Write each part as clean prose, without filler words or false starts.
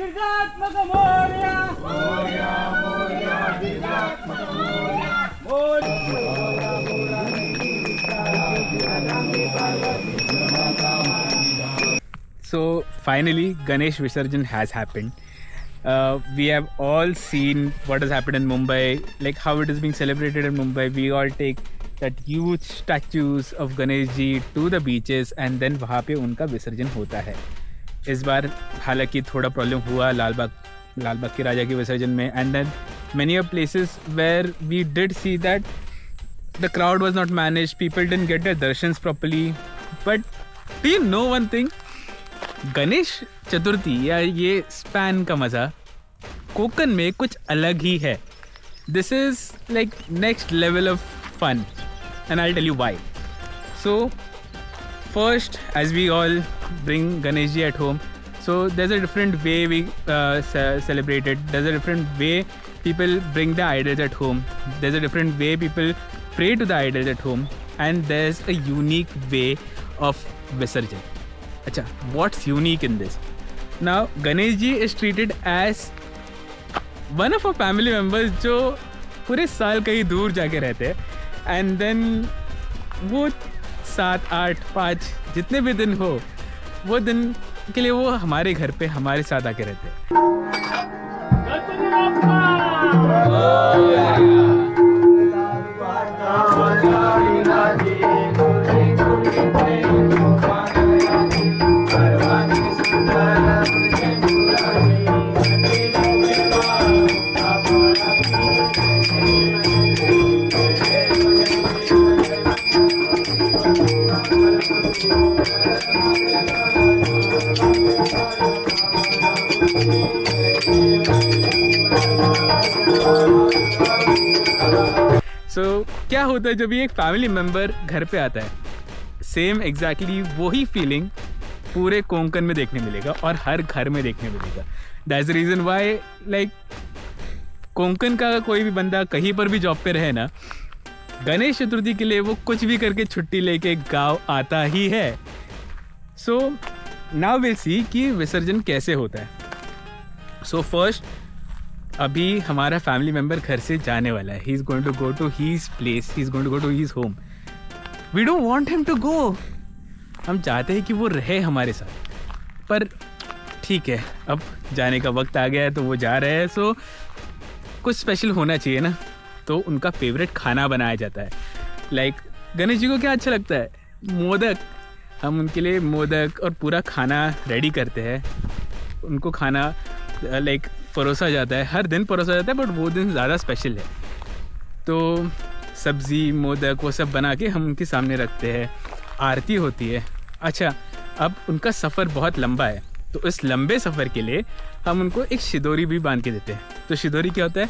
Girijatmak Morya Morya Morya Girijatmak Morya So finally Ganesh Visarjan has happened. We have all seen what has happened in Mumbai, like how it is being celebrated in Mumbai. We all take that huge statues of Ganesh ji to the beaches and then वहाँ पे उनका विसर्जन होता है. इस बार हालांकि थोड़ा problem हुआ लालबाग के राजा के विसर्जन में, and then many of places where we did see that the crowd was not managed, people didn't get their darshans properly. But do you know one thing? Ganesh Chaturthi या ये स्पैन का मज़ा कोकन में कुछ अलग ही है. This is like next level of fun and I tell you why. So first as we all bring Ganesh ji at home, so there's a different way we celebrate it. There's a different way people bring the idols at home. There's a different way people pray to the idols at home, and there's a unique way of Visarjan. Acha, what's unique in this? Now, Ganesh ji is treated as one of our family members जो पूरे साल कहीं दूर जाके रहते हैं, and then वो 7, 8, 5 जितने भी दिन हो, वो दिन के लिए वो हमारे घर पे हमारे साथ आके रहते हैं. क्या होता है जब ये एक फैमिली मेम्बर घर पे आता है, सेम एग्जैक्टली वही फीलिंग पूरे कोंकण में देखने मिलेगा और हर घर में देखने मिलेगा. That's the reason why like Konkan का कोई भी बंदा कहीं पर भी जॉब पे रहे ना, गणेश चतुर्थी के लिए वो कुछ भी करके छुट्टी लेके गांव आता ही है. सो नाउ विल सी कि विसर्जन कैसे होता है. सो फर्स्ट अभी हमारा फैमिली मेम्बर घर से जाने वाला है. He is going to go to his place, he is going to go to his home. We don't want him to go. हम चाहते हैं कि वो रहे हमारे साथ, पर ठीक है, अब जाने का वक्त आ गया है तो वो जा रहे हैं. सो कुछ स्पेशल होना चाहिए ना, तो उनका फेवरेट खाना बनाया जाता है. लाइक गणेश जी को क्या अच्छा लगता है? मोदक. हम उनके लिए मोदक और पूरा खाना रेडी करते हैं. उनको खाना लाइक परोसा जाता है, हर दिन परोसा जाता है, बट वो दिन ज़्यादा स्पेशल है. तो सब्ज़ी मोदक वो सब बना के हम उनके सामने रखते हैं. आरती होती है. अच्छा, अब उनका सफ़र बहुत लंबा है, तो इस लंबे सफ़र के लिए हम उनको एक शिदोरी भी बांध के देते हैं. तो शिदोरी क्या होता है?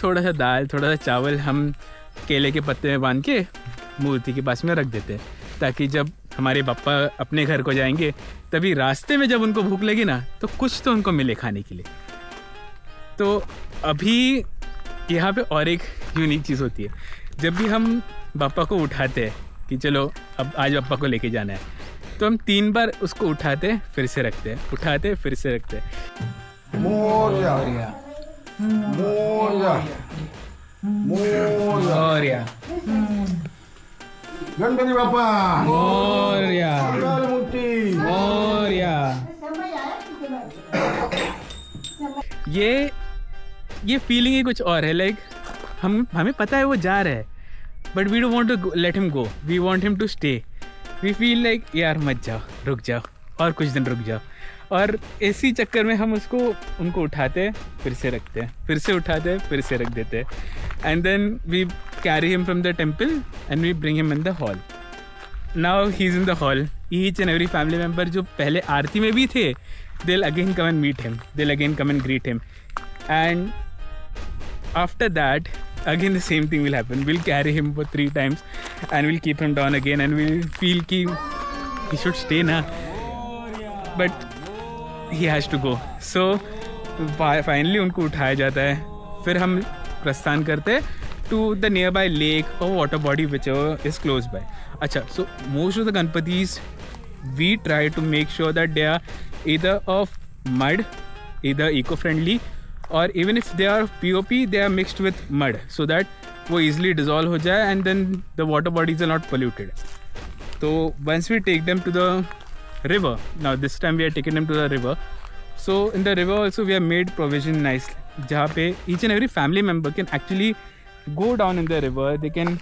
थोड़ा सा दाल, थोड़ा सा चावल हम केले के पत्ते में बांध के मूर्ति के पास में रख देते हैं, ताकि जब हमारे पापा अपने घर को जाएंगे तभी रास्ते में जब उनको भूख लगी ना, तो कुछ तो उनको मिले खाने के लिए. तो अभी यहाँ पे और एक यूनिक चीज़ होती है. जब भी हम पापा को उठाते हैं कि चलो अब आज पापा को लेके जाना है, तो हम 3 बार उसको उठाते फिर से रखते हैं, उठाते फिर से रखते हैं. मोरया मोरया मोरया गणपति बाप्पा मोरया मोरया. ये फीलिंग ही कुछ और है. लाइक हमें पता है वो जा रहा है, but we don't want to let him go. We want him to stay. We feel like यार मत जाओ, रुक जाओ और कुछ दिन रुक जाओ. और इसी चक्कर में हम उनको उठाते फिर से रखते हैं, फिर से उठाते फिर से रख देते हैं. And then we carry him from the temple and we bring him in the hall. Now he is in the hall. Each and every family member जो पहले आरती में भी थे, they'll again come and meet him, they'll again come and greet him, and after that again the same thing will happen. We'll carry him for 3 times and we'll keep him down again, and we'll feel ki he should stay na, but he has to go. So finally उनको उठाया जाता है, फिर हम प्रस्थान करते हैं to the nearby lake or water body whichever is close by. अच्छा, so most of the Ganpatis we try to make sure that they are either of mud either eco-friendly or even if they are POP, they are mixed with mud so that वो easily dissolve हो जाए and then the water bodies are not polluted. So once we take them to the river, now this time we are taking them to the river. So in the river also we have made provision nicely, जहाँ पे each and every family member can actually go down in the river. They can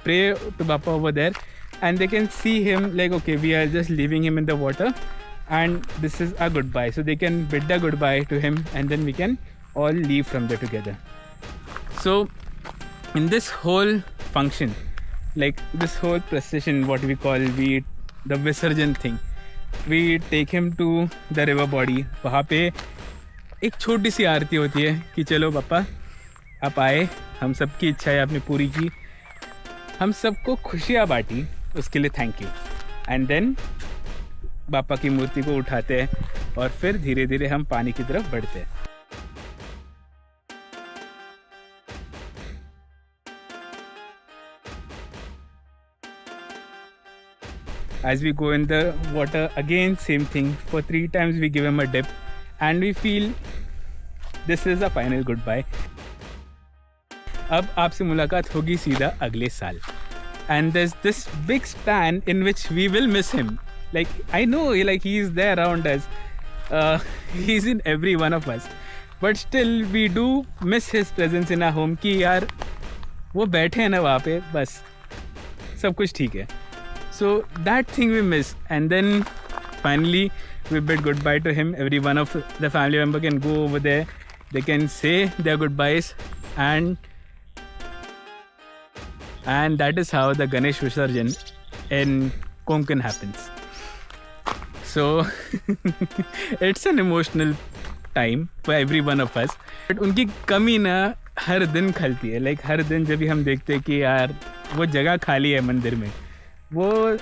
pray to Bappa over there and they can see him like, okay, we are just leaving him in the water and this is our goodbye. So they can bid their goodbye to him and then we can all leave from there together. So in this whole function, like this whole procession, what we call the Visarjan thing, we take him to the river body. वहाँ पे एक छोटी सी आरती होती है कि चलो पापा आप आए, हम सबकी इच्छाएं आपने पूरी की, हम सबको खुशियाँ बांटी, उसके लिए थैंक यू. एंड देन बापा की मूर्ति को उठाते हैं और फिर धीरे धीरे हम पानी की तरफ बढ़ते हैं. As we go in the water, again same thing. For 3 times we give him a dip and we feel this is a final goodbye. अब आपसे मुलाकात होगी सीधा अगले साल. And there's this big span in which we will miss him. Like I know, like he's there around us. He's in every one of us. But still we do miss his presence in our home. कि यार वो बैठे हैं ना वहाँ पे, बस सब कुछ ठीक है. So that thing we miss. And then finally we bid goodbye to him. Every one of the family member can go over there. They can say their goodbyes and that is how the Ganesh Visarjan in Konkan happens. So it's an emotional time for every one of us. But उनकी कमी ना हर दिन खलती है. Like हर दिन जब भी हम देखते हैं कि यार वो जगह खाली है मंदिर में, वो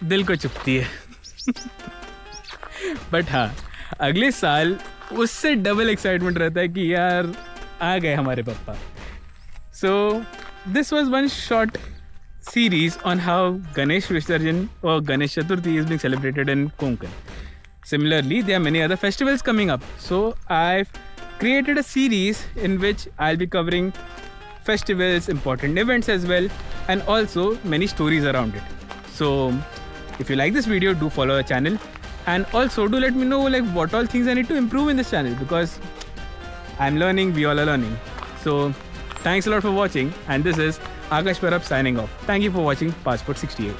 दिल को चुभती है. बट हाँ, अगले साल उससे डबल एक्साइटमेंट रहता है कि यार आ गए हमारे पापा. So this was one short series on how Ganesh Visarjan or Ganesh Chaturthi is being celebrated in Konkan. Similarly, there are many other festivals coming up. So I've created a series in which I'll be covering festivals, important events as well, and also many stories around it. So if you like this video, do follow the channel and also do let me know like what all things I need to improve in this channel, because I'm learning, we all are learning. So thanks a lot for watching, and this is Akash Parab signing off. Thank you for watching Passport 68.